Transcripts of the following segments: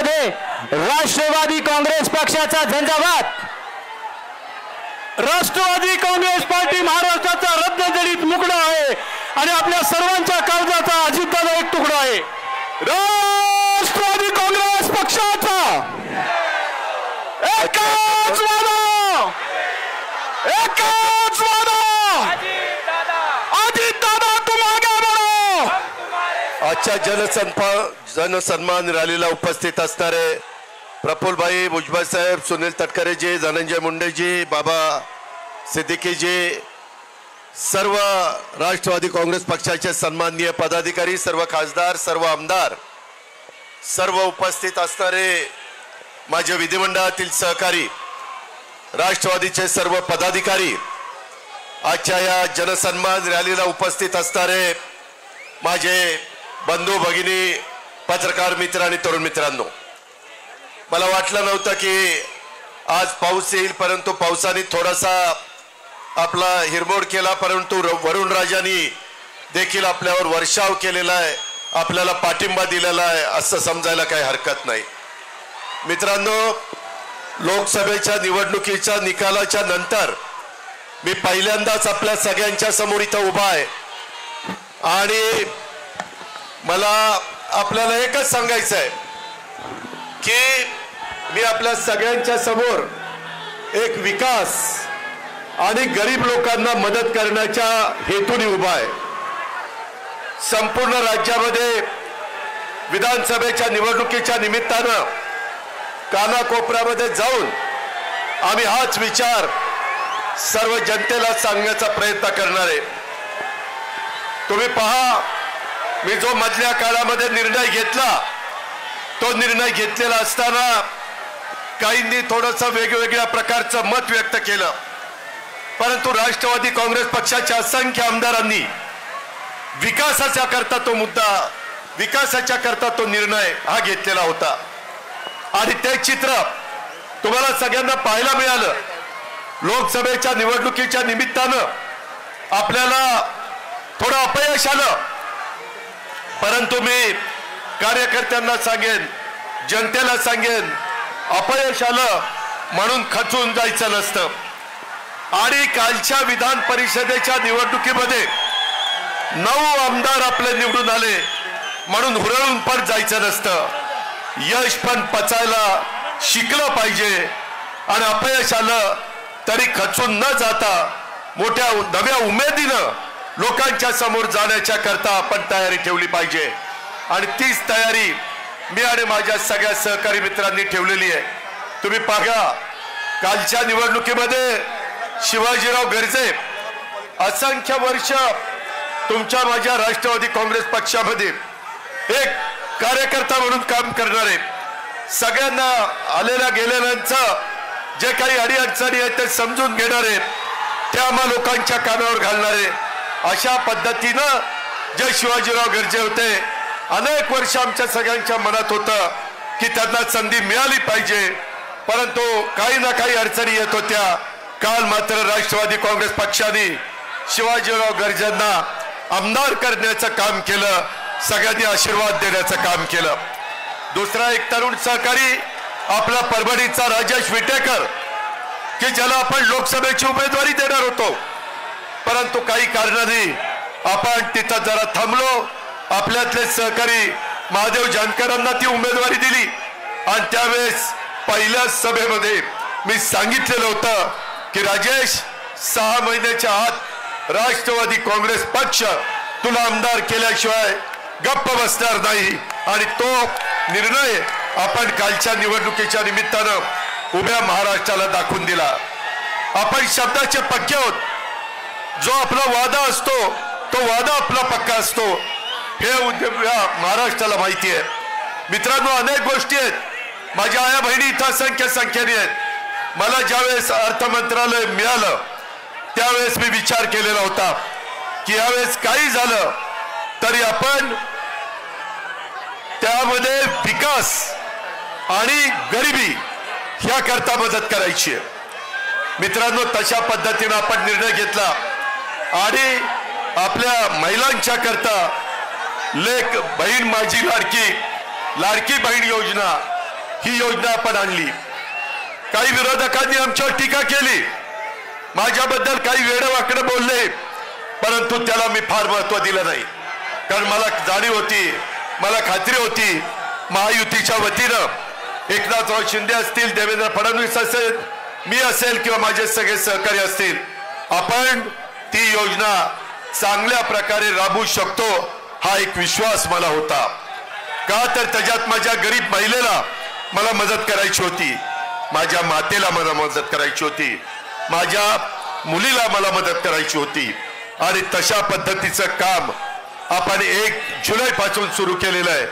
राज्यामध्ये राष्ट्रवादी काँग्रेस पक्षाचा झंझावात। राष्ट्रवादी काँग्रेस पार्टी महाराष्ट्राचा रत्नजडित मुकुट आहे आणि आपल्या सर्वांच्या काळजाचा अजितदादा एक तुकडा आहे। राष्ट्रवादी काँग्रेस पक्षाचा एकच वादा, एकच वादा, अजितदादा तुम आगे बढ़ो। आजच्या जनसन्मान रॅलीला उपस्थित असणारे प्रफुल्लभाई भुजबळ साहेब, सुनील तटकरेजी, धनंजय मुंडेजी, बाबा सिद्दीकीजी, सर्व राष्ट्रवादी काँग्रेस पक्षाचे सन्माननीय पदाधिकारी, सर्व खासदार, सर्व आमदार, सर्व उपस्थित असणारे माझे विधिमंडळातील सहकारी, राष्ट्रवादीचे सर्व पदाधिकारी, आजच्या या जनसन्मान रॅलीला उपस्थित असणारे माझे बंधू भगिनी, पत्रकार मित्र आणि तरुण मित्रांनो, मला वाटलं नव्हतं की आज पाऊस येईल, परंतु पावसाने थोडासा आपला हिरमोड केला, परंतु वरुण राजांनी देखील आपल्यावर वर्षाव केलेला आहे, आपल्याला पाठिंबा दिलेला आहे असं समजायला काही हरकत नाही। मित्रांनो, लोकसभेच्या निवडणुकीच्या निकालाच्या नंतर मी पहिल्यांदाच आपल्या सगळ्यांच्या समोर इथं उभा आहे आणि मला आपल्याला एकच सांगायचं आहे की मी आपल्या सगळ्यांच्या समोर एक विकास आणि गरीब लोकांना मदत करण्याच्या हेतूने उभा आहे। संपूर्ण राज्यामध्ये विधानसभेच्या निवडणुकीच्या निमित्तानं कानाकोपऱ्यामध्ये जाऊन आम्ही हाच विचार सर्व जनतेला सांगण्याचा प्रयत्न करणार आहे। तुम्ही पहा, मी जो मधल्या काळामध्ये निर्णय घेतला तो निर्णय घेतलेला असताना काहींनी थोडंसं वेगवेगळ्या प्रकारचं मत व्यक्त केलं, परंतु राष्ट्रवादी काँग्रेस पक्षाच्या असंख्य आमदारांनी विकासाच्या करता तो मुद्दा, विकासाच्या करता तो निर्णय हा घेतलेला होता आणि ते चित्र तुम्हाला सगळ्यांना पाहायला मिळालं। लोकसभेच्या निवडणुकीच्या निमित्तानं आपल्याला थोडं अपयश आलं, परंतु मी कार्यकर्त्यांना सांगेन, जनतेला सांगेन, अपयश आलं म्हणून खचून जायचं नसतं आणि कालच्या विधान परिषदेच्या निवडणुकीमध्ये 9 आमदार आपले निवडून आले म्हणून हुरळून पण जायचं नसतं। यश पण पचायला शिकलं पाहिजे आणि अपयश आलं तरी खचून न जाता मोठ्या नव्या उमेदीनं लोकांच्या समोर जाण्याच्या करता आपण तयारी ठेवली पाहिजे आणि तीच तयारी मी आणि माझ्या सगळ्या सहकारी मित्रांनी ठेवलेली आहे। तुम्ही पाहा, कालच्या निवडणुकीमध्ये शिवाजीराव गर्जे असंख्य वर्ष तुमच्या माझ्या राष्ट्रवादी काँग्रेस पक्षामध्ये एक कार्यकर्ता म्हणून काम करणारे, सगळ्यांना आलेल्या गेलेल्यांचं जे काही अडीअडचणी आहेत ते समजून घेणारे, ते आम्हा लोकांच्या कानावर घालणारे, अशा पद्धतीनं जे शिवाजीराव गर्जे होते, अनेक वर्ष आमच्या सगळ्यांच्या मनात होतं की त्यांना संधी मिळाली पाहिजे, परंतु काही ना काही अडचणी येत होत्या। काल मात्र राष्ट्रवादी काँग्रेस पक्षाने शिवाजीराव गर्जेंना आमदार करण्याचं काम केलं, सगळ्यांनी आशीर्वाद देण्याचं काम केलं। दुसरा एक तरुण सहकारी आपला परभणीचा राजेश विटेकर, की ज्याला आपण लोकसभेची उमेदवारी देणार होतो, परंतु काही कारणाने आपण तिथं जरा थांबलो। आपल्यातले सहकारी महादेव जानकरांना ती उमेदवारी दिली आणि त्यावेळेस पहिल्या सभेमध्ये मी सांगितलेलं होतं की राजेश, 6 महिन्याच्या आत राष्ट्रवादी काँग्रेस पक्ष तुला आमदार केल्याशिवाय गप्प बसणार नाही आणि तो निर्णय आपण कालच्या निवडणुकीच्या निमित्तानं उभ्या महाराष्ट्राला दाखवून दिला। आपण शब्दाचे पक्के आहोत, जो आपला वादा असतो तो वादा आपला पक्का असतो, हे महाराष्ट्राला माहिती आहे। मित्रांनो, अनेक गोष्टी आहेत, माझ्या आया बहिणी इथं असंख्य संख्येने आहेत। मला ज्यावेळेस अर्थ मंत्रालय मिळालं त्यावेळेस मी विचार केलेला होता की यावेळेस काही झालं तरी आपण त्यामध्ये विकास आणि गरिबी ह्या करता मदत करायची आहे। मित्रांनो, तशा पद्धतीने आपण निर्णय घेतला आणि आपल्या महिलांच्या करता लेक बहीण माझी लाडकी बहीण योजना ही योजना आपण आणली. काही विरोधकांनी आमच्यावर टीका केली, माझ्याबद्दल काही वेडवाकडे बोलले, परंतु त्याला मी फार महत्व दिलं नाही. कारण मला जाणीव होती, मला खात्री होती, महायुतीच्या वतीनं एकनाथराव शिंदे असतील, देवेंद्र फडणवीस असेल, मी असेल किंवा माझे सगळे सहकारी असतील, आपण ती योजना चांगल्या प्रकारे राबवू शकतो हा एक विश्वास मला होता. का तर त्याच्यात माझ्या गरीब महिलेला मला मदत करायची होती, माझ्या मातेला मला मदत करायची होती, माझ्या मुलीला मला मदत करायची होती. आणि तशा पद्धतीचं काम आपण 1 जुलैपासून सुरू केलेलं आहे.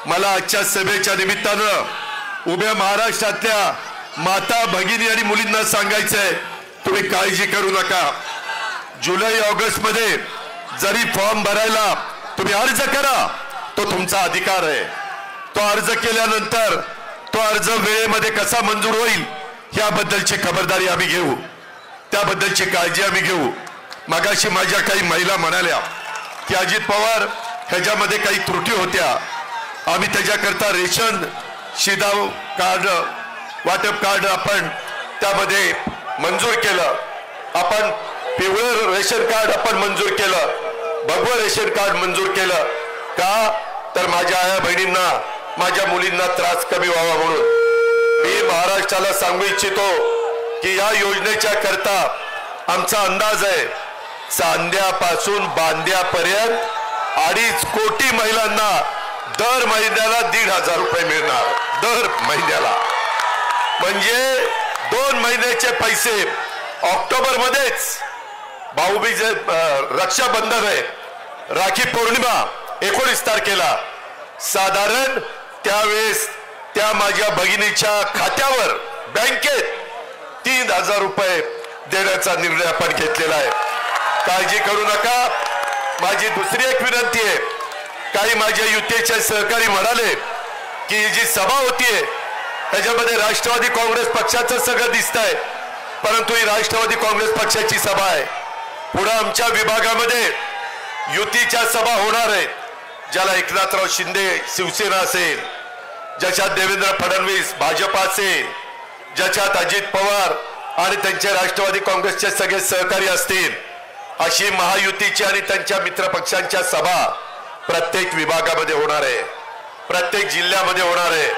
मला आजच्या सभेच्या निमित्तानं उभ्या महाराष्ट्रातल्या माता भगिनी आणि मुलींना सांगायचंय, तुम्ही काळजी करू नका. जुलै ऑगस्ट मध्ये जरी फॉर्म भरायला तुम्ही अर्ज करा, तो तुमचा अधिकार आहे. तो अर्ज केल्यानंतर तो अर्ज वेळेमध्ये कसा मंजूर होईल याबद्दलची खबरदारी आम्ही घेऊ, त्याबद्दलची काळजी आम्ही घेऊ. मगाशी माझ्या काही महिला म्हणाल्या की अजित पवार ह्याच्यामध्ये काही त्रुटी होत्या, आम्ही त्याच्याकरता रेशन शिधाव कार्ड, वाटप कार्ड आपण त्यामध्ये मंजूर केलं, आपण पिवळं रेशन कार्ड आपण मंजूर केलं, भगवं रेशन कार्ड मंजूर केलं. का तर माझ्या आया बहिणींना, माझ्या मुलींना त्रास कमी व्हावा म्हणून. मी महाराष्ट्राला सांगू इच्छितो की या योजनेच्या करता आमचा अंदाज आहे, चांद्यापासून बांद्यापर्यंत 2.5 कोटी महिलांना दर महिन्याला 1,500 रुपये मिळणार, दर महिन्याला. म्हणजे 2 महिन्याचे पैसे. ऑक्टोबर मध्येच भाऊबीज, रक्षाबंधन आहे, राखी पौर्णिमा 19 तारखेला, साधारण त्यावेळेस त्या माझ्या भगिनीच्या खात्यावर बँकेत 3,000 रुपये देण्याचा निर्णय आपण घेतलेला आहे. काळजी करू नका. माझी दुसरी एक विनंती आहे, काही माझ्या युतीचे सहकारी म्हणाले की ही जी सभा होतीये त्याच्यामध्ये राष्ट्रवादी काँग्रेस पक्षाचं सगळं दिसतंय, परंतु ही राष्ट्रवादी काँग्रेस पक्षाची सभा आहे. पुढे आमच्या विभागामध्ये युतीच्या सभा होणार आहेत, ज्याला एकनाथराव शिंदे शिवसेना असेल, ज्याच्यात देवेंद्र फडणवीस भाजप असेल, ज्याच्यात अजित पवार आणि त्यांचे राष्ट्रवादी काँग्रेसचे सगळे सहकारी असतील, अशी महायुतीची आणि त्यांच्या मित्र पक्षांच्या सभा प्रत्येक विभागामध्ये होणार आहे, प्रत्येक जिल्ह्यामध्ये होणार आहे.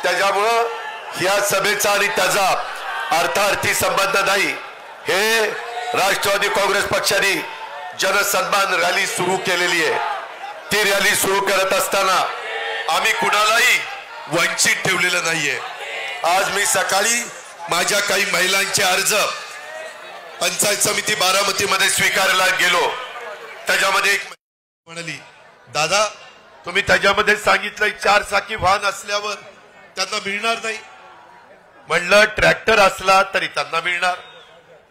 त्याच्यामुळं या सभेचा आणि त्याचा अर्थार्थी संबंध नाही. हे राष्ट्रवादी काँग्रेस पक्षाने जनसन्मान रॅली सुरू केलेली आहे. ती रॅली सुरू करत असताना आम्ही कुणालाही वंचित ठेवलेलं नाहीये. आज मी सकाळी माझ्या काही महिलांचे अर्ज पंचायत समिती बारामतीमध्ये स्वीकारायला गेलो. त्याच्यामध्ये एक म्हणाली, दादा तुम्ही त्याच्यामध्ये सांगितलं 4 चाकी वाहन असल्यावर त्यांना मिळणार नाही. म्हणलं ट्रॅक्टर असला तरी त्यांना मिळणार.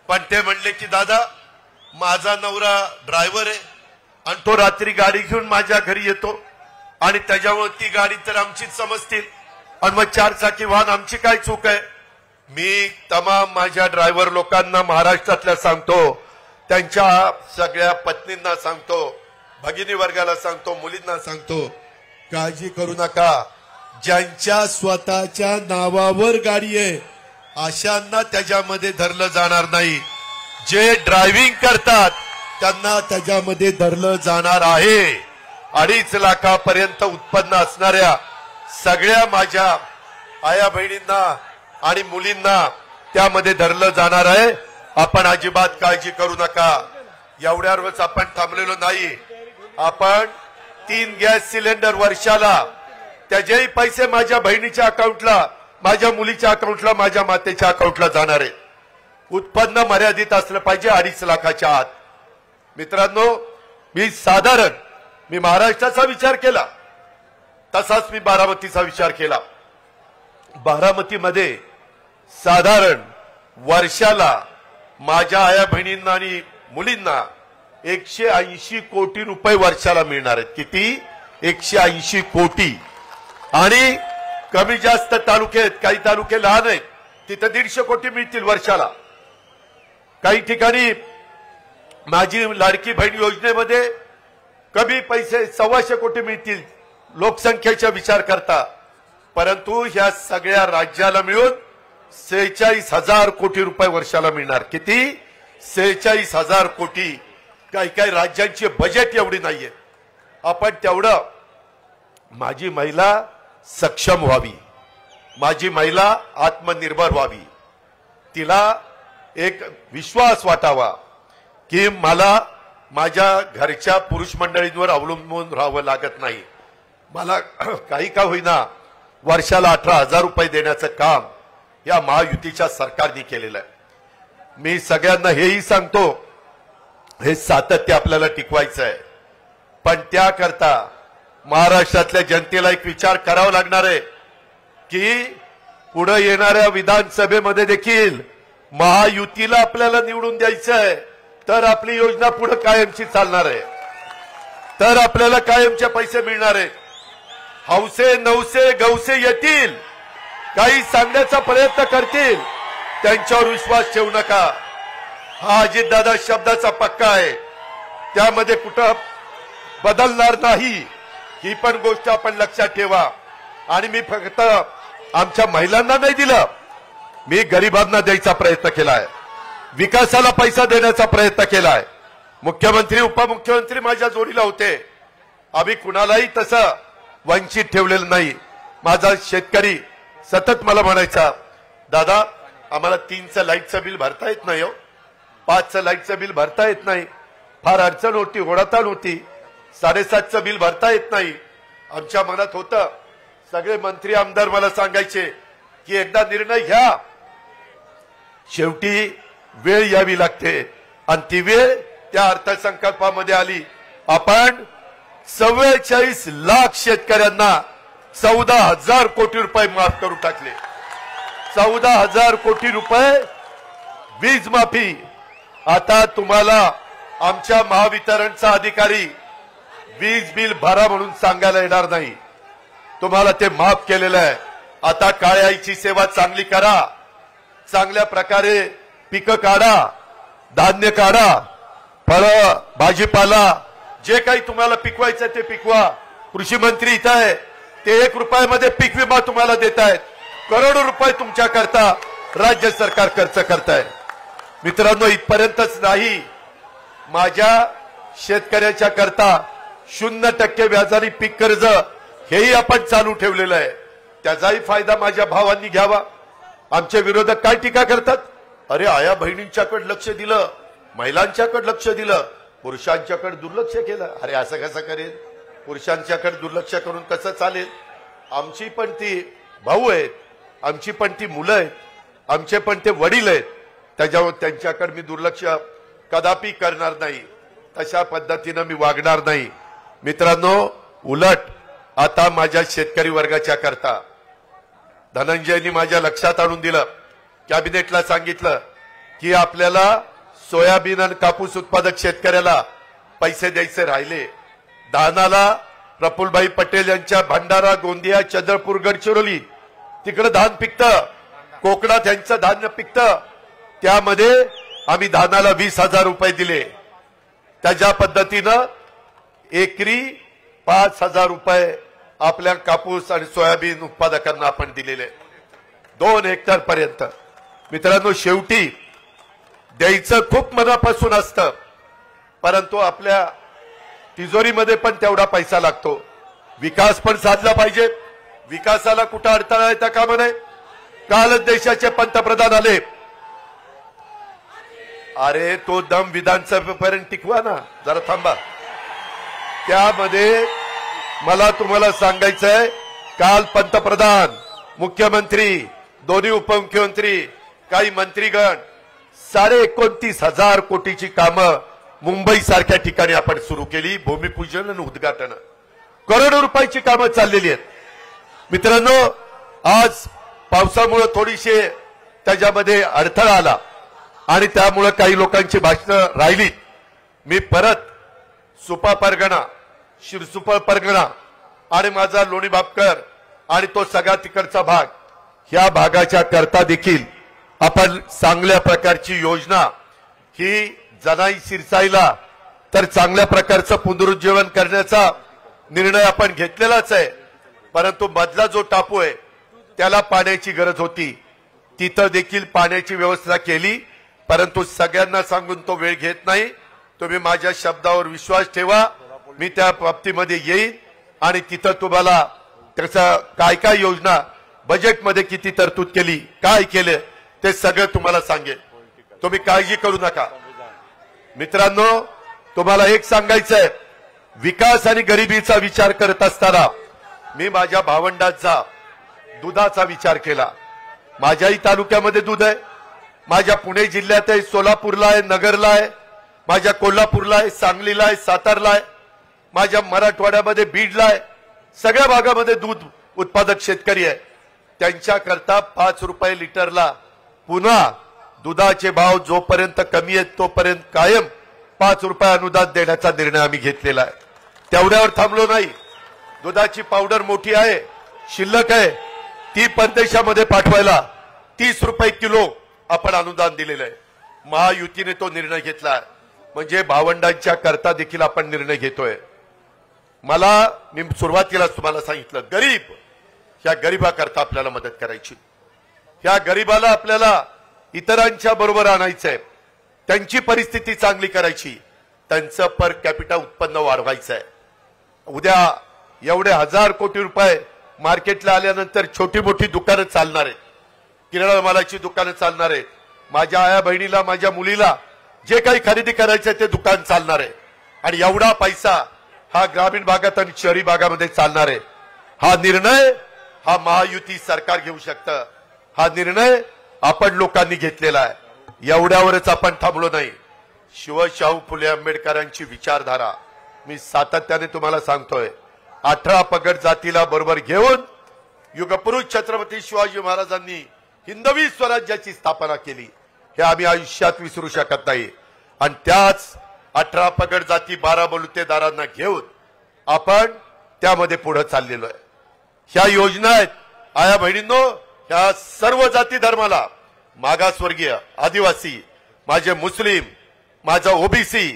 पण ते म्हणले की दादा माझा नवरा ड्रायव्हर आहे आणि तो रात्री गाडी घेऊन माझ्या घरी येतो आणि त्याच्यावर ती गाडी तर आमचीच समजतील आणि मग 4 चाकी वाहन आमची काय चूक आहे. मी तमाम माझ्या ड्रायव्हर लोकांना महाराष्ट्रातल्या सांगतो, त्यांच्या सगळ्या पत्नींना सांगतो, भगिनी वर्गाला सांगतो, मुलींना सांगतो, काळजी करू नका. ज्यांच्या स्वतःच्या नावावर गाडी आहे अशांना त्याच्यामध्ये धरलं जाणार नाही. जे ड्रायव्हिंग करतात त्यांना त्याच्यामध्ये धरलं जाणार आहे. 2.5 लाखापर्यंत उत्पन्न असणाऱ्या सगळ्या माझ्या आया बहिणींना आणि मुलींना त्यामध्ये धरलं जाणार आहे. आपण अजिबात काळजी करू नका. एवढ्यावरच आपण थांबलेलो नाही. आपण 3 गॅस सिलेंडर वर्षाला, त्याचेही पैसे माझ्या बहिणीच्या अकाउंटला, माझ्या मुलीच्या अकाउंटला, माझ्या मातेच्या अकाउंटला जाणार आहे. उत्पन्न मर्यादित असलं पाहिजे 2.5 लाखाच्या आत. मित्रांनो, मी महाराष्ट्राचा विचार केला, तसाच मी बारामतीचा विचार केला. बारामतीमध्ये साधारण वर्षाला माझ्या आया बहिणींना आणि मुलींना 180 कोटी रुपये वर्षाला मिळणार आहेत. किती? 180 कोटी. आणि कमी जास्त तालुके आहेत, काही तालुके लहान आहेत, तिथं 150 कोटी मिळतील वर्षाला. काही ठिकाणी माझी लाडकी बहीण योजनेमध्ये कमी पैसे 125 कोटी मिळतील लोकसंख्येचा विचार करता. परंतु ह्या सगळ्या राज्याला मिळून 46,000 कोटी रुपये वर्षाला मिळणार. किती? 46,000 कोटी. काही काही राज्यांची बजेट एवढी नाहीये. आपण तेवढं माझी महिला सक्षम व्हावी, माझी महिला आत्मनिर्भर व्हावी, तिला एक विश्वास वाटावा की मला माझ्या घरच्या पुरुष मंडळींवर अवलंबून राहावं लागत नाही. मला काही का होईना वर्षाला 18,000 रुपये देण्याचं काम या महायुतीच्या सरकारने केलेलं आहे. मी सगळ्यांना हेही सांगतो, हे सातत्य आपल्याला टिकवायचं आहे, पण त्याकरता महाराष्ट्रातल्या जनतेला एक विचार करावा लागणार आहे की पुढे येणाऱ्या विधानसभेमध्ये देखील महायुतीला आपल्याला निवडून द्यायचं आहे, तर आपली योजना पुढे कायमची चालणार आहे, तर आपल्याला कायमचे पैसे मिळणार आहेत. हौसे नवसे गवसे येतील, काही सांगण्याचा प्रयत्न करतील, त्यांच्यावर विश्वास ठेवू नका. हा अजितदादा शब्दाचा पक्का आहे, त्यामध्ये कुठं बदलणार नाही, ही पण गोष्ट आपण लक्षात ठेवा. आणि मी फक्त आमच्या महिलांना नाही दिलं, मी गरिबांना द्यायचा प्रयत्न केलाय, विकासाला पैसा देण्याचा प्रयत्न केलाय. मुख्यमंत्री उपमुख्यमंत्री माझ्या जोडीला होते, आम्ही कुणालाही तसं वंचित ठेवलेलं नाही. माझा शेतकरी सतत मला म्हणायचा, दादा आम्हाला 3चं लाईटचं बिल भरता येत नाही, 5चं लाईटचं बिल भरता येत नाही, फार अडचण होती, ओढाताण होती, 7.5चं बिल भरता येत नाही. आमच्या मनात होतं, सगळे मंत्री आमदार मला सांगायचे की एकदा निर्णय घ्या, शेवटी वेळ यावी लागते, आणि ती वेळ त्या अर्थसंकल्पामध्ये आली. आपण 44 लाख शेतकऱ्यांना 14,000 कोटी रुपये माफ करून टाकले. 14,000 कोटी रुपये वीज माफी. आता तुम्हाला आमच्या महावितरणचा अधिकारी वीज बिल भरा म्हणून सांगायला येणार नाही, तुम्हाला ते माफ केलेलं आहे. आता काळ्या आईची सेवा चांगली करा, चांगल्या प्रकारे पिकं काढा, धान्य काढा, फळं भाजीपाला जे काही तुम्हाला पिकवायचं ते पिकवा. कृषी मंत्री इथं आहे, ते 1 रुपयामध्ये पीक विमा तुम्हाला देत आहेत. करोडो रुपये तुमच्या करता राज्य सरकार खर्च करताय. मित्रांनो, इथपर्यंतच नाही, माझ्या शेतकऱ्याच्या करता 0% व्याजाने पीक कर्ज हेही आपण चालू ठेवलेलं आहे. त्याचाही फायदा माझ्या भावांनी घ्यावा. आमचे विरोधक काय टीका करतात, अरे आया बहिणींच्याकडे लक्ष दिलं, महिलांच्याकडे लक्ष दिलं, पुरुषांच्याकडे दुर्लक्ष केलं. अरे असं कसं करेल, पुरुषांच्याकडे दुर्लक्ष करून कसं चालेल? आमची पण ती भाऊ आहेत, आमची पण ती मुलं आहेत, आमचे पण ते वडील आहेत, त्याच्यावर त्यांच्याकडे मी दुर्लक्ष कदापि करणार नाही, तशा पद्धतीनं मी वागणार नाही. मित्रांनो, उलट आता माझ्या शेतकरी वर्गाच्या करता धनंजयनी माझ्या लक्षात आणून दिलं, कॅबिनेटला सांगितलं की आपल्याला सोयाबीन आणि कापूस उत्पादक शेतकऱ्याला पैसे द्यायचे राहिले. धानाला प्रफुल्लभाई पटेल यांच्या भंडारा, गोंदिया, चंद्रपूर, गडचिरोली तिकडे धान पिकतं, कोकणात यांचं धान्य पिकतं, त्यामध्ये आम्ही धानाला 20,000 रुपये दिले. त्याच्या पद्धतीनं एकरी 5,000 रुपये आपल्या कापूस आणि सोयाबीन उत्पादकांना आपण दिलेले 2 हेक्टर पर्यंत. मित्रांनो, शेवटी द्यायचं खूप मनापासून असतं, परंतु आपल्या तिजोरीमध्ये पण तेवढा पैसा लागतो. विकास पण साधला पाहिजे, विकासाला कुठं अडथळा येता कामा नये. कालच देशाचे पंतप्रधान आले, अरे तो दम विधानसभेपर्यंत टिकवा ना, जरा थांबा. त्यामध्ये मला तुम्हाला सांगायचंय, काल पंतप्रधान, मुख्यमंत्री, दोन्ही उपमुख्यमंत्री, काही मंत्रीगण 29,500 कोटीची कामं मुंबई सारख्या ठिकाणी आपण सुरू केली. भूमिपूजन आणि उद्घाटन, करोडो रुपयाची कामं चाललेली आहेत. मित्रांनो, आज पावसामुळे थोडीशी त्याच्यामध्ये अडथळा आला आणि त्यामुळे काही लोकांची भाषणं राहिली. मी परत सुपा परगणा, शिरसुपा परगणा आणि माझा लोणी बापकर आणि तो सगळा तिकडचा भाग, ह्या भागाच्या करता देखील आपण चांगल्या प्रकारची योजना ही जनाई सिरसाईला तर चांगल्या प्रकारचं पुनरुज्जीवन करण्याचा निर्णय आपण घेतलेलाच आहे. परंतु मधला जो टापू आहे त्याला पाण्याची गरज होती, तिथं देखील पाण्याची व्यवस्था केली. परंतु सगळ्यांना सांगून तो वेळ घेत नाही. तुम्ही माझ्या शब्दावर विश्वास ठेवा, मी त्या बाबतीमध्ये येईन आणि तिथं तुम्हाला त्याचा काय काय योजना, बजेटमध्ये किती तरतूद केली, काय केलं ते सगळं तुम्हाला सांगेन. तुम्ही काळजी करू नका. मित्रांनो, तुम्हाला एक सांगायचंय, विकास आणि गरिबीचा विचार करत असताना मी माझ्या भावंडांचा दुधाचा विचार केला. माझ्याही तालुक्यामध्ये दूध आहे, माझ्या पुणे जिल्ह्यात आहे, सोलापूरला आहे, नगरला आहे, माझ्या कोल्हापूरला आहे, सांगलीला आहे, सातारला आहे, माझ्या मराठवाड्यामध्ये बीडला आहे. सगळ्या भागामध्ये दूध उत्पादक शेतकरी आहे. त्यांच्याकरता 5 रुपये लिटरला पुन्हा दुधाचे भाव जोपर्यंत कमी आहेत तोपर्यंत कायम 5 रुपये अनुदान देण्याचा निर्णय आम्ही घेतलेला आहे. तेवढ्यावर थांबलो नाही. दुधाची पावडर मोठी आहे, शिल्लक आहे, ती परदेशामध्ये पाठवायला 30 रुपये किलो आपण अनुदान दिलेलं आहे. महायुतीने तो निर्णय घेतला. म्हणजे भावंडांच्या करता देखील आपण निर्णय घेतोय. मी सुरुवातीलाच तुम्हाला सांगितलं, गरीब, ह्या गरीबाकरता आपल्याला मदत करायची. ह्या गरीबाला आपल्याला इतरांच्या बरोबर आणायचंय, त्यांची परिस्थिती चांगली करायची, त्यांचं पर कॅपिटा उत्पन्न वाढवायचं आहे. उद्या एवढे 1000 कोटी रुपये मार्केटला आल्यानंतर छोटी मोठी दुकानं चालणार आहेत, किराणा मालाची दुकानं चालणार आहेत. माझ्या आया बहिणीला, माझ्या मुलीला जे काही खरेदी करायचं आहे ते दुकान चालणार आहे. आणि एवढा पैसा हा ग्रामीण भागात आणि शहरी भागामध्ये चालणार आहे. हा निर्णय हा महायुती सरकार घेऊ शकतं. हा निर्णय आपण लोकांनी घेतलेला आहे. एवढ्यावरच आपण थांबलो नाही. शाहू फुले आंबेडकरांची विचारधारा मी सातत्याने तुम्हाला सांगतोय. 18 पगड जातीला बरोबर घेऊन युगपुरुष छत्रपती शिवाजी महाराजांनी हिंदवी स्वराज्याची स्थापना केली. हे आम्ही आयुष्यात विसरू शकत नाही. आणि त्याच 18 पगड जाती 12 बलुतेदारांना घेऊन आपण त्यामध्ये पुढे चाललेलो आहे. ह्या योजना आहेत आया बहिणींनो, ह्या सर्व जाती धर्माला, मागासवर्गीय, आदिवासी, माझे मुस्लिम, माझा ओबीसी,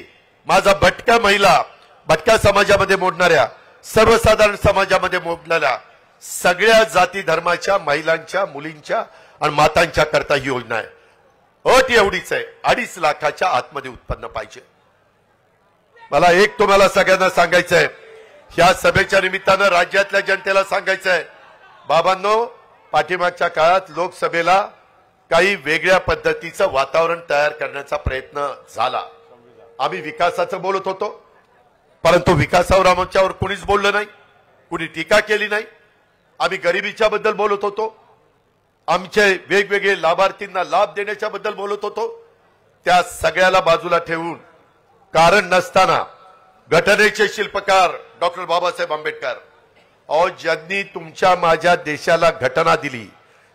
माझा भटक्या महिला, भटक्या समाजामध्ये मोडणाऱ्या, सर्वसाधारण समाजामध्ये मोडलेल्या सगळ्या जाती धर्माच्या महिलांच्या, मुलींच्या आणि मातांच्या करता ही योजना आहे. अट एवढीच आहे, 2.5 लाखाच्या आतमध्ये उत्पन्न पाहिजे. मला एक तुम्हाला सगळ्यांना सांगायचं आहे, ह्या सभेच्या निमित्तानं राज्यातल्या जनतेला सांगायचं आहे, बाबांनो, पाठीमागच्या काळात लोकसभेला काही वेगळ्या पद्धतीचं वातावरण तयार करण्याचा प्रयत्न झाला. आम्ही विकासाचं बोलत होतो, परंतु विकासावर आमच्यावर कुणीच बोललं नाही, कुणी टीका केली नाही. आम्ही गरिबीच्या बद्दल बोलत होतो, आमचे वेगवेगळे लाभार्थींना लाभ देण्याच्या बद्दल बोलत होतो. त्या सगळ्याला बाजूला ठेवून कारण नसताना घटनेचे शिल्पकार डॉक्टर बाबासाहेब आंबेडकर, ज्यांनी तुमच्या माझ्या देशाला घटना दिली,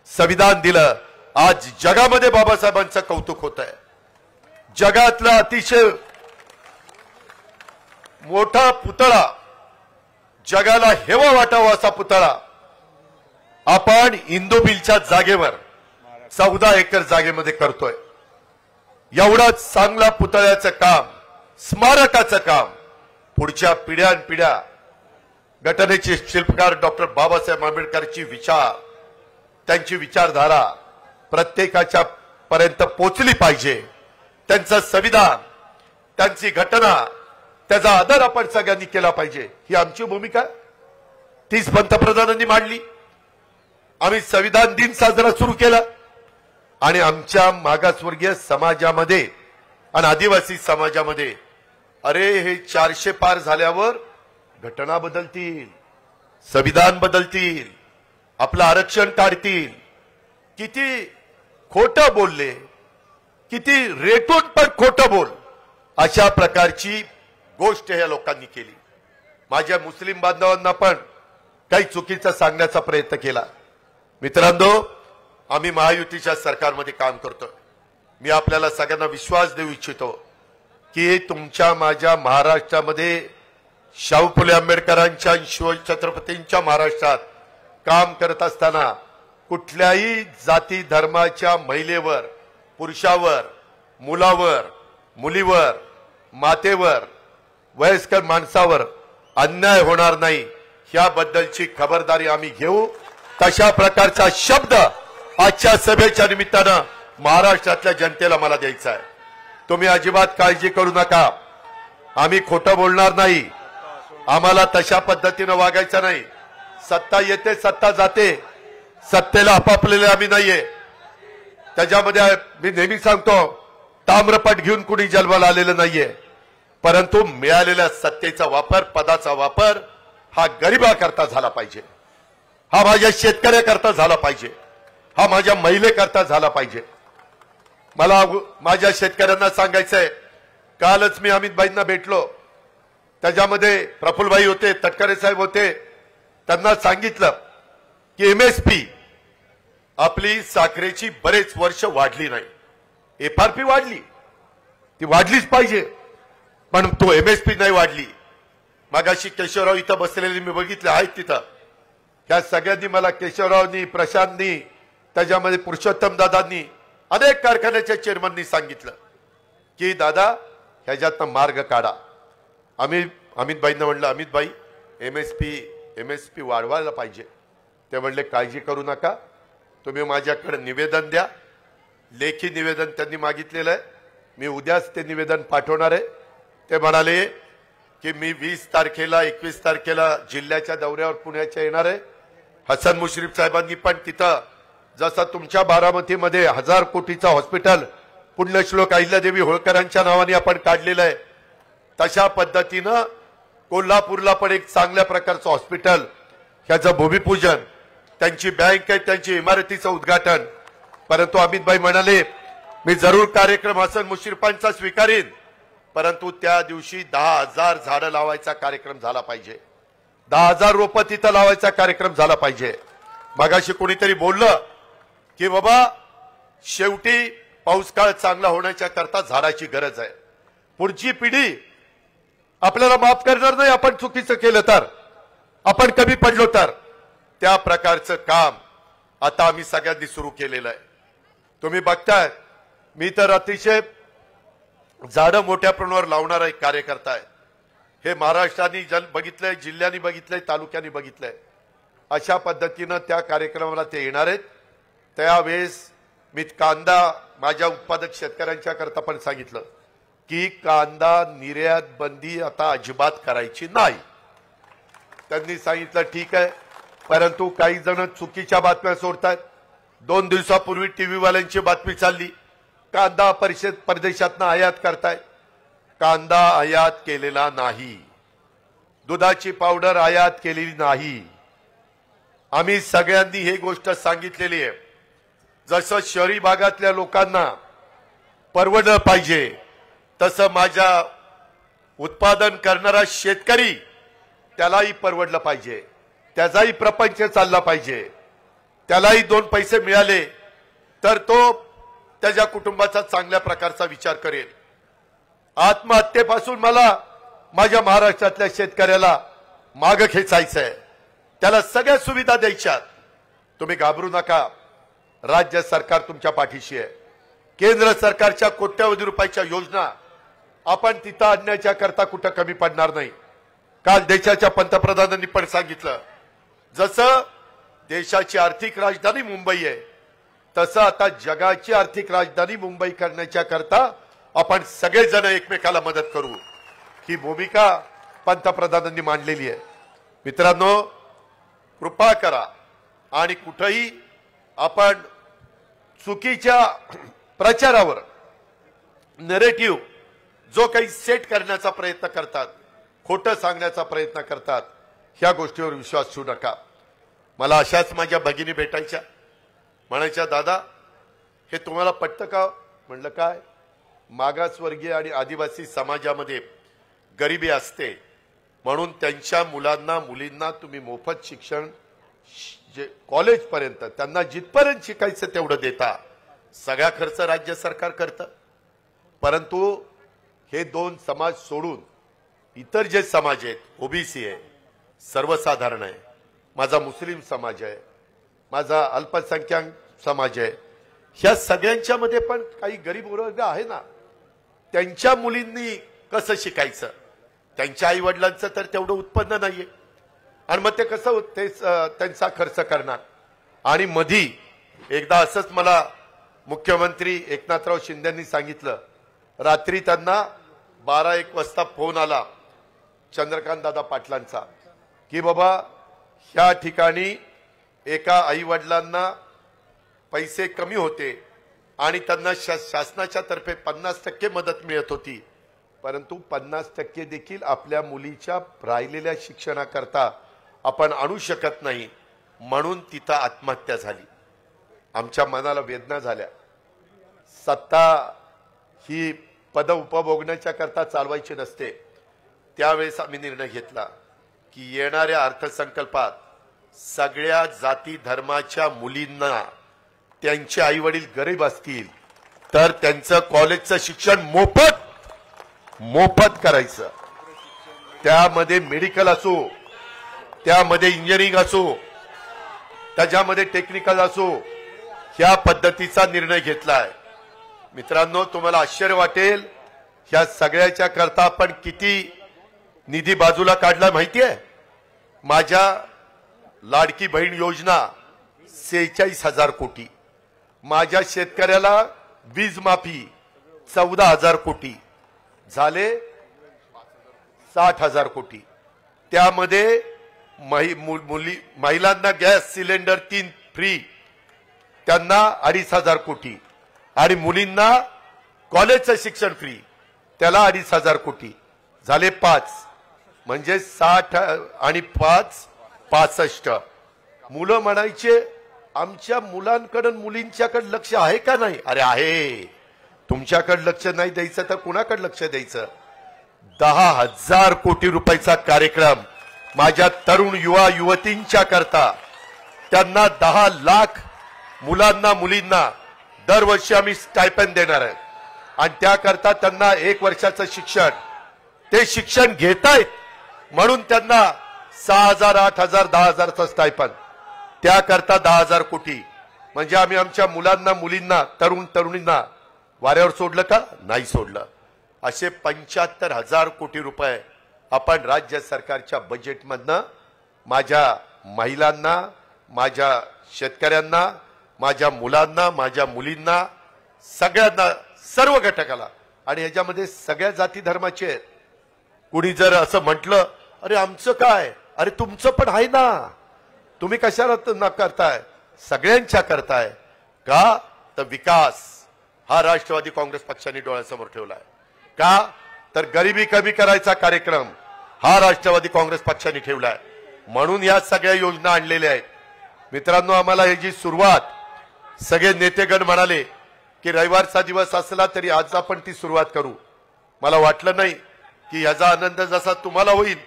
संविधान दिलं, आज जगामध्ये बाबासाहेबांचं कौतुक होत आहे. जगातला अतिशय मोठा पुतळा, जगाला हेवा वाटावा असा पुतळा आपण इंदू मिलच्या जागेवर 14 एकर जागेमध्ये करतोय. एवढाच चांगला पुतळ्याचं काम, स्मारकाचं काम पुढच्या पिढ्यानपिढ्या घटनेचे शिल्पकार डॉक्टर बाबासाहेब आंबेडकरची विचार, त्यांची विचारधारा प्रत्येकाच्या पर्यंत पोचली पाहिजे. त्यांचं संविधान, त्यांची घटना, त्याचा आदर आपण सगळ्यांनी केला पाहिजे. ही आमची भूमिका 30 पंतप्रधानांनी मांडली. आम्ही संविधान दिन साजरा सुरू केला आणि आमच्या मागासवर्गीय समाजामध्ये आणि आदिवासी समाजामध्ये अरे हे 400 पार झाल्यावर घटना बदलतील, संविधान बदलतील, आपलं आरक्षण काढतील. किती खोटं बोलले, किती रेटून पण खोटं बोल, अशा प्रकारची गोष्ट ह्या लोकांनी केली. माझ्या मुस्लिम बांधवांना पण काही चुकीचं सांगण्याचा प्रयत्न केला. मित्रांनो, आम्ही महायुतीच्या सरकारमध्ये काम करतोय. मी आपल्याला सगळ्यांना विश्वास देऊ इच्छितो की तुमच्या माझ्या महाराष्ट्रामध्ये शाहू फुले आंबेडकरांच्या शिवाजी छत्रपतींच्या महाराष्ट्रात काम करत असताना कुठल्याही जाती धर्माच्या महिलेवर, पुरुषावर, मुलावर, मुलीवर, मातेवर, वयस्कर माणसावर अन्याय होणार नाही, याबद्दलची खबरदारी आम्ही घेऊ. तशा प्रकारचा शब्द आजच्या सभेच्या निमित्तानं महाराष्ट्रातल्या जनतेला मला द्यायचा आहे. तुम्ही अजिबात काळजी करू नका. आम्ही खोटं बोलणार नाही. आम्हाला तशा पद्धतीनं वागायचं नाही. सत्ता येते सत्ता जाते. सत्तेला आपापलेले आम्ही नाहीये. त्याच्यामध्ये मी नेहमी सांगतो ताम्रपट घेऊन कुणी जन्माला आलेलं नाहीये. परंतु मिळालेल्या सत्तेचा वापर पदाचा वापर हा गरिबाकरता झाला पाहिजे. हा माझ्या शेतकऱ्याकरता झाला पाहिजे. हा माझ्या महिलेकरता झाला पाहिजे. मला माझ्या शेतकऱ्यांना सांगायचंय. कालच मी अमितभाईंना भेटलो. त्याच्यामध्ये प्रफुल्लभाई होते, तटकरे साहेब होते. त्यांना सांगितलं की एमएसपी आपली साखरेची बरेच वर्ष वाढली नाही. एफआरपी वाढली, ती वाढलीच पाहिजे, पण तो एमएसपी नाही वाढली. मागाशी केशवराव इथं बसलेले मी बघितले आहेत तिथं. त्या सगळ्यांनी मला केशवरावनी, प्रशांतनी, त्याच्यामध्ये पुरुषोत्तम दादांनी, अनेक कारखान्याच्या चेअरमननी सांगितलं की दादा ह्याच्यातनं मार्ग काढा. अमितभाईंना म्हणलं अमितभाई एमएसपी वाढवायला पाहिजे. ते म्हणले काळजी करू नका, तुम्ही माझ्याकडे निवेदन द्या. लेखी निवेदन त्यांनी मागितलेलं आहे. मी उद्याच ते निवेदन पाठवणार आहे. ते म्हणाले की मी 20 तारखेला 21 तारखेला जिल्ह्याच्या दौऱ्यावर पुण्याच्या येणार आहे. हसन मुश्रीफ साहेबांनी पण तिथं जसं तुमच्या बारामतीमध्ये 1000 कोटीचं हॉस्पिटल पुण्यश्लोक अहिल्यादेवी होळकरांच्या नावाने आपण काढलेलं आहे, तशा पद्धतीनं कोल्हापूरला पण एक चांगल्या प्रकारचं हॉस्पिटल, ह्याचं भूमिपूजन, त्यांची बँक आहे, त्यांची इमारतीचं उद्घाटन. परंतु अमितभाई म्हणाले मी जरूर कार्यक्रम हसन मुश्रीफांचा स्वीकारीन, परंतु त्या दिवशी 10,000 झाडं लावायचा कार्यक्रम झाला पाहिजे. 10,000 रोपं तिथं लावायचा कार्यक्रम झाला पाहिजे. मगाशी कोणीतरी बोललं की बाबा शेवटी पाऊस काळ चांगला होण्याच्या करता झाडाची गरज आहे. पुढची पिढी आपल्याला माफ करणार नाही आपण चुकीचं केलं तर, आपण कमी पडलो तर. त्या प्रकारचं काम आता आम्ही सगळ्यांनी सुरू केलेलं आहे. तुम्ही बघताय मी तर अतिशय झाडं मोठ्या प्रमाणावर लावणारा एक कार्यकर्ता आहे. हे महाराष्ट्राने बघितलंय, जिल्ह्यांनी बघितलंय, तालुक्यांनी बघितलंय. अशा पद्धतीनं त्या कार्यक्रमाला ते येणार आहेत. त्यावेळेस मी कांदा माझ्या उत्पादक शेतकऱ्यांच्या करता पण सांगितलं की कांदा निर्यात बंदी आता अजिबात करायची नाही. त्यांनी सांगितलं ठीक आहे, परंतु काही जण चुकीच्या बातम्या सोडतात. 2 दिवसापूर्वी टीव्ही वाल्यांची बातमी चालली कांदा परदेशातनं आयात करताय. कांदा आयात केलेला नाही. दुधाची पावडर आयात केलेली नाही. आम्ही सगळ्यांनी ही गोष्ट सांगितलेली आहे. जसं शहरी भागातल्या लोकांना परवडलं पाहिजे तसं माझ्या उत्पादन करणारा शेतकरी त्यालाही परवडलं पाहिजे, त्याचाही प्रपंच चालला पाहिजे. त्यालाही 2 पैसे मिळाले तर तो त्याच्या कुटुंबाचा चांगल्या प्रकारचा विचार करेल. आत्महत्येपासून मला माझ्या महाराष्ट्रातल्या शेतकऱ्याला मागं खेचायचंय. त्याला सगळ्या सुविधा द्यायच्यात. तुम्ही घाबरू नका. राज्य सरकार तुमच्या पाठीशी आहे. केंद्र सरकारच्या कोट्यवधी रुपयाच्या योजना आपण तिथं आणण्याच्या करता कुठं कमी पडणार नाही. काल देशाच्या पंतप्रधानांनी पण सांगितलं जसं देशाची आर्थिक राजधानी मुंबई आहे तसं आता जगाची आर्थिक राजधानी मुंबई करण्याच्या करता आपण सगळेजण एकमेकाला मदत करू. ही भूमिका पंतप्रधानांनी मांडलेली आहे. मित्रांनो, कृपा करा आणि कुठेही आपण चुकीच्या प्रचारावर नरेटिव्ह जो काही सेट करण्याचा प्रयत्न करतात, खोटं सांगण्याचा प्रयत्न करतात, ह्या गोष्टीवर विश्वास ठेवू नका. मला अशाच माझ्या भगिनी भेटायच्या, म्हणायच्या दादा हे तुम्हाला पटतं का? म्हणलं काय, मागासवर्गीय आणि आदिवासी समाजामध्ये गरिबी असते म्हणून त्यांच्या मुलांना मुलींना तुम्ही मोफत शिक्षण जे कॉलेजपर्यंत त्यांना जिथपर्यंत शिकायचं तेवढं देता. सगळा खर्च राज्य सरकार करतं. परंतु हे 2 समाज सोडून इतर जे समाज आहेत, ओबीसी आहे, सर्वसाधारण आहे, माझा मुस्लिम समाज आहे, माझा अल्पसंख्याक समाज आहे, ह्या सगळ्यांच्या मध्ये पण काही गरीब वर्ग आहे ना, त्यांच्या मुलींनी कसं शिकायचं? त्यांच्या आई वडिलांचं तर तेवढं उत्पन्न नाहीये आणि मग ते कसं त्यांचा खर्च करणार? आणि मधी एकदा असंच मला मुख्यमंत्री एकनाथराव शिंदेंनी सांगितलं, रात्री त्यांना 12-1 वाजता फोन आला चंद्रकांत दादा पाटलांचा की बाबा ह्या ठिकाणी एका आई वडिलांना पैसे कमी होते आणि त्यांना शासनाच्या तर्फे 50% मदत मिळत होती, परंतु 50% देखील आपल्या मुलीच्या राहिलेल्या शिक्षणाकरता आपण आणू शकत नाही, म्हणून तिथं आत्महत्या झाली. आमच्या मनाला वेदना झाल्या. सत्ता ही पद उपभोगण्याच्या करता चालवायची नसते. त्यावेळेस आम्ही निर्णय घेतला की येणाऱ्या अर्थसंकल्पात सगळ्या जाती धर्माच्या मुलींना त्यांचे आई वडील गरीब असतील तर त्यांचं कॉलेजचं शिक्षण मोफत करायचं. त्यामध्ये मेडिकल असो, त्यामध्ये इंजिनिअरिंग असो, त्याच्यामध्ये टेक्निकल असो, ह्या पद्धतीचा निर्णय घेतलाय. मित्रांनो, तुम्हाला आश्चर्य वाटेल ह्या सगळ्याच्या करता आपण किती निधी बाजूला काढला माहितीये? माझ्या लाडकी बहीण योजना 46,000 कोटी, माझ्या शेतकऱ्याला वीज माफी 14,000 कोटी झाले, 60,000 कोटी. त्यामध्ये महिलांना गॅस सिलेंडर 3 फ्री, त्यांना 2,500 कोटी, आणि मुलींना कॉलेजचं शिक्षण फ्री, त्याला 2,500 कोटी झाले 5, म्हणजे 60 आणि 5 65. मुलं म्हणायचे आमच्या मुलांकडे मुलींच्याकडे लक्ष आहे का नाही? अरे आहे. तुमच्याकडे लक्ष नाही द्यायचं तर कुणाकडे लक्ष द्यायचं? 10,000 कोटी रुपयाचा कार्यक्रम माझ्या तरुण युवा युवतींच्या करता, त्यांना 10 लाख मुलांना मुलींना दरवर्षी आम्ही स्टायपेंड देणार आहे. आणि त्याकरता त्यांना 1 वर्षाचं शिक्षण, ते शिक्षण घेतायत म्हणून त्यांना 6,000, 8,000, 10,000चं स्टायपेंड. त्याकरता 10,000 कोटी. म्हणजे आम्ही आमच्या मुलांना मुलींना तरुण तरुणींना वाऱ्यावर सोडलं का? नाही सोडलं. असे 75,000 कोटी रुपये आपण राज्य सरकारच्या बजेटमधनं माझ्या महिलांना, माझ्या शेतकऱ्यांना, माझ्या मुलांना, माझ्या मुलींना, सगळ्यांना, सर्व घटकाला, आणि ह्याच्यामध्ये सगळ्या जाती धर्माचे आहेत. कुणी जर असं म्हटलं अरे आमचं काय, अरे तुमचं पण आहे ना, तुम्ही कशाला न करताय? सगळ्यांच्या करताय का? तर विकास हा राष्ट्रवादी काँग्रेस पक्षाने डोळ्यासमोर ठेवलाय. का? तर गरिबी कमी करायचा कार्यक्रम हा राष्ट्रवादी काँग्रेस पक्षाने ठेवलाय, म्हणून या सगळ्या योजना आणलेल्या आहेत. मित्रांनो, आम्हाला याची सुरुवात सगळे नेतेगण म्हणाले की रविवारचा दिवस असला तरी आज आपण ती सुरुवात करू. मला वाटलं नाही की याचा आनंद जसा तुम्हाला होईल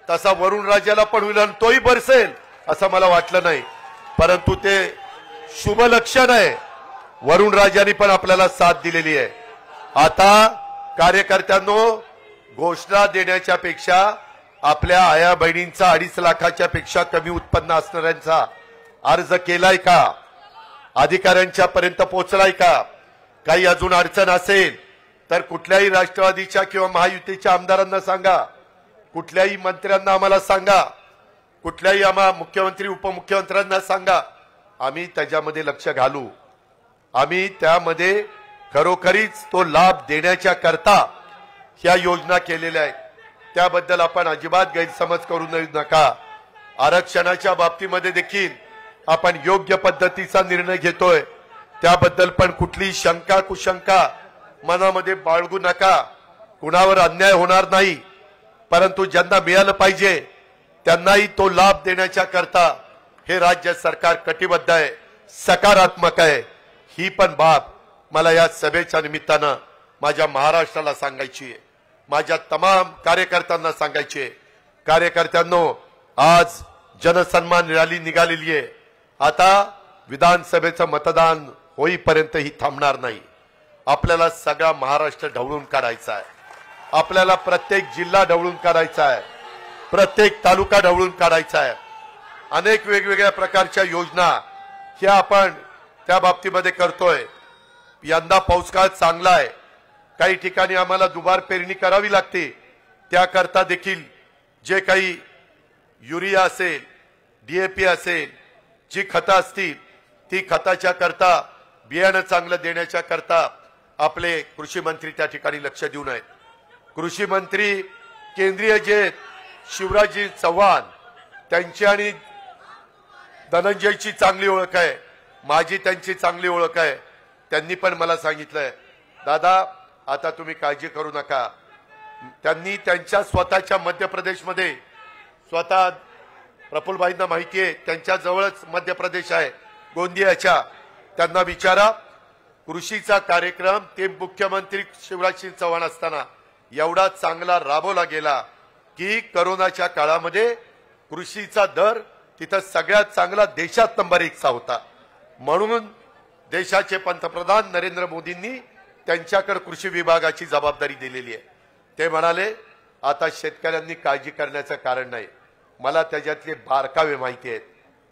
तसा वरुण राजाला पण होईल आणि तोही बरसेल असं मला वाटलं नाही, परंतु ते शुभ लक्षण आहे. वरुण राजांनी पण आपल्याला साथ दिलेली आहे. आता कार्यकर्त्यांनो, घोषणा देण्याच्या पेक्षा आपल्या आया बहिणींचा 2.5 लाखाच्या पेक्षा कमी उत्पन्न असणाऱ्यांचा अर्ज केलाय का? अधिकाऱ्यांच्या पर्यंत पोहोचलाय का? काही अजून अडचण असेल तर कुठल्याही राष्ट्रवादीच्या किंवा महायुतीच्या आमदारांना सांगा, कुठल्याही मंत्र्यांना आम्हाला सांगा, कुठल्याही आम्हा मुख्यमंत्री उपमुख्यमंत्र्यांना सांगा. आम्ही त्याच्यामध्ये लक्ष घालू. आम्ही त्यामध्ये खरोखरीच तो लाभ देण्याच्या करता ह्या योजना केलेल्या आहेत. त्याबद्दल आपण अजिबात गैरसमज करू नका. आरक्षणाच्या बाबतीमध्ये देखील आपण योग्य पद्धतीचा निर्णय घेतोय, त्याबद्दल पण कुठली शंका कुशंका मनामध्ये बाळगू नका. कुणावर अन्याय होणार नाही, परंतु ज्यांना मिळालं पाहिजे त्यांनाही तो लाभ देण्याच्या करता हे राज्य सरकार कटिबद्ध आहे, सकारात्मक आहे. ही पण बाब मला या सभेच्या निमित्तानं माझ्या महाराष्ट्राला सांगायची आहे, माझ्या तमाम कार्यकर्त्यांना सांगायची आहे. कार्यकर्त्यांनो, आज जनसन्मान रॅली निघालेली आहे. आता विधानसभेचं मतदान होईपर्यंत ही थांबणार नाही. आपल्याला सगळा महाराष्ट्र ढवळून काढायचा आहे. आपल्याला प्रत्येक जिल्हा ढवळून काढायचा आहे, प्रत्येक तालुका ढवळून काढायचा आहे. अनेक वेगवेगळ्या प्रकारच्या योजना ह्या आपण त्या बाबतीमध्ये करतोय. यंदा पाऊसकाळ चांगला आहे. काही ठिकाणी आम्हाला दुबार पेरणी करावी लागते. त्याकरता देखील जे काही युरिया असेल, DAP असेल, जी खतं असतील ती खताच्या करता बियाणं चांगलं देण्याच्या करता आपले कृषी मंत्री त्या ठिकाणी लक्ष देऊन आहेत. कृषी मंत्री केंद्रीय जे शिवराजजी चव्हाण त्यांची आणि धनंजयची चांगली ओळख आहे, माझी त्यांची चांगली ओळख आहे. त्यांनी पण मला सांगितलंय दादा आता तुम्ही काळजी करू नका. त्यांनी त्यांच्या स्वतःच्या मध्य प्रदेशमध्ये स्वतः प्रफुल्लभाईंना माहिती आहे त्यांच्या जवळच मध्य प्रदेश आहे गोंदियाच्या, त्यांना विचारा कृषीचा कार्यक्रम ते मुख्यमंत्री शिवराजसिंग चव्हाण असताना एवढा चांगला राबवला गेला की करोनाच्या काळामध्ये कृषीचा दर तिथं सगळ्यात चांगला देशात नंबर 1 चा होता. म्हणून देशाचे पंतप्रधान नरेंद्र मोदींनी त्यांच्याकडे कृषी विभागाची जबाबदारी दिलेली आहे. ते म्हणाले आता शेतकऱ्यांनी काळजी करण्याचं कारण नाही, मला त्याच्यातले बारकावे माहिती आहेत,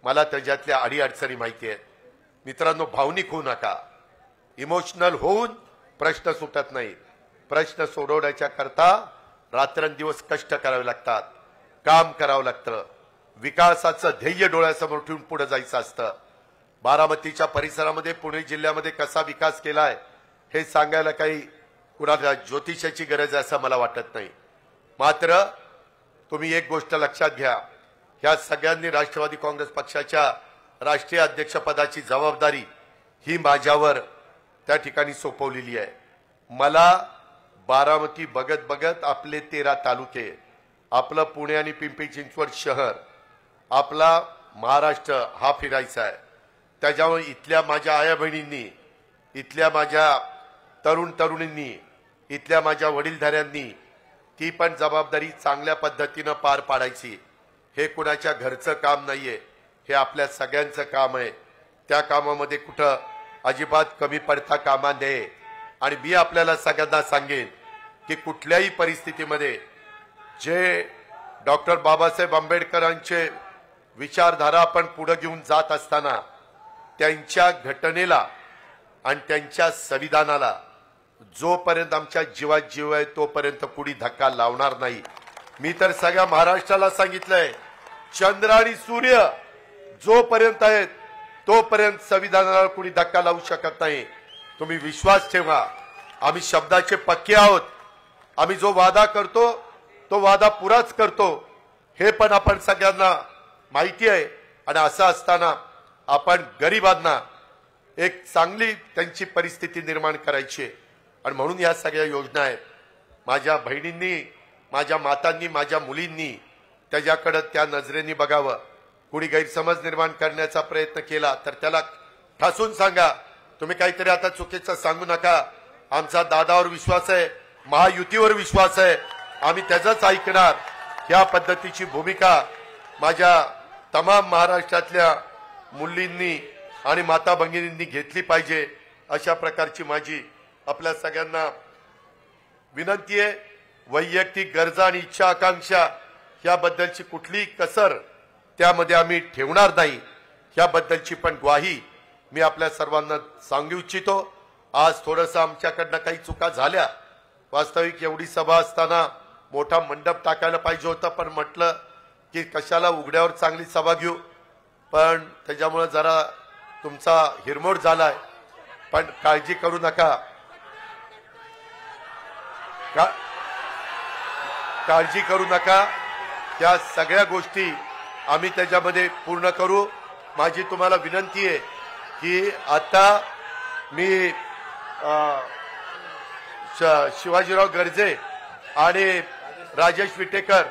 मला त्याच्यातल्या अडीअडचणी माहिती आहेत. मित्रांनो भावनिक होऊ नका, इमोशनल होऊन प्रश्न सुटत नाही. प्रश्न सोडवण्याच्या करता रात्रंदिवस कष्ट करावे लागतात, काम करावं लागतं, विकासाचं ध्येय डोळ्यासमोर ठेवून पुढे जायचं असतं. बारामतीच्या परिसरामध्ये पुणे जिल्ह्यामध्ये कसा विकास केलाय हे सांगायला काही कुणाला ज्योतिषाची गरज आहे असं मला वाटत नाही. मात्र तुम्ही एक गोष्ट लक्षात घ्या, ह्या सगळ्यांनी राष्ट्रवादी काँग्रेस पक्षाच्या राष्ट्रीय अध्यक्षपदाची जबाबदारी ही माझ्यावर त्या ठिकाणी सोपवलेली आहे. मला बारामती बघत बघत आपले 13 तालुके, आपलं पुणे आणि पिंपरी चिंचवड शहर, आपला महाराष्ट्र हा फिरायचा आहे. त्याच्यामुळे इथल्या माझ्या आया बहिणींनी, इथल्या माझ्या तरुण तरुणींनी, इथल्या माझ्या वडीलधाऱ्यांनी ती पण जबाबदारी चांगल्या पद्धतीनं पार पाडायची. हे कुणाच्या घरचं काम नाहीये, हे आपल्या सगळ्यांचं काम आहे. त्या कामामध्ये कुठं अजिबात कमी पडता कामा नये. आणि मी आपल्याला सगळ्यांना सांगेन की कुठल्याही परिस्थितीमध्ये जे डॉक्टर बाबासाहेब आंबेडकरांचे विचारधारा आपण पुढे घेऊन जात असताना त्यांच्या घटनेला आणि त्यांच्या संविधानाला जोपर्यंत आमच्या जीवात जीव आहे तोपर्यंत कुणी धक्का लावणार नाही. मी तर सगळ्या महाराष्ट्राला सांगितलंय, चंद्र आणि सूर्य जोपर्यंत आहेत तोपर्यंत संविधानाला कुणी धक्का लावू शकत नाही. तुम्ही विश्वास ठेवा, आम्ही शब्दाचे पक्के आहोत. आम्ही जो वादा करतो तो वादा पुराच करतो, हे पण आपण सगळ्यांना माहिती आहे. आणि असं असताना आपण गरिबांना एक चांगली त्यांची परिस्थिती निर्माण करायची आणि म्हणून या सगळ्या योजना आहेत. माझ्या बहिणींनी, माझ्या मातांनी, माझ्या मुलींनी त्याच्याकडे त्या नजरेने बघावं. कुणी गैरसमज निर्माण करण्याचा प्रयत्न केला तर त्याला ठासून सांगा, तुम्ही काहीतरी आता चुकीचं सांगू नका. आमचा दादावर विश्वास आहे, महायुतीवर विश्वास आहे, आम्ही त्याचंच ऐकणार. या पद्धतीची भूमिका माझ्या तमाम महाराष्ट्रातल्या मुलींनी आणि माता भगिनींनी घेतली पाहिजे. अशा प्रकारची माझी आपल्या सगळ्यांना विनंती आहे. वैयक्तिक गरजा आणि इच्छा आकांक्षा याबद्दलची कुठलीही कसर त्यामध्ये आम्ही ठेवणार नाही, याबद्दलची पण ग्वाही मी आपल्या सर्वांना सांगू इच्छितो. आज थोडंसं आमच्याकडनं काही चुका झाल्या. वास्तविक एवढी सभा असताना मोठा मंडप टाकायला पाहिजे होता, पण म्हटलं की कशाला उघड्यावर चांगली सभा घेऊ, पण त्याच्यामुळे जरा तुमचा हिरमोड झालाय. पण काळजी करू नका, काळजी करू नका. त्या सगळ्या गोष्टी आम्ही त्याच्यामध्ये पूर्ण करू. माझी तुम्हाला विनंती आहे की आता मी शिवाजीराव गर्जे आणि राजेश विटेकर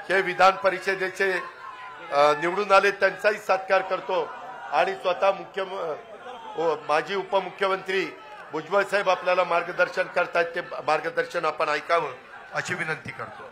हे विधान परिषदेचे निवडून आले, त्यांचाही सत्कार करतो. आणि स्वतः माजी उपमुख्यमंत्री भुजबळ साहेब आपल्याला मार्गदर्शन करतायत, ते मार्गदर्शन आपण ऐकावं अशी विनंती करतो.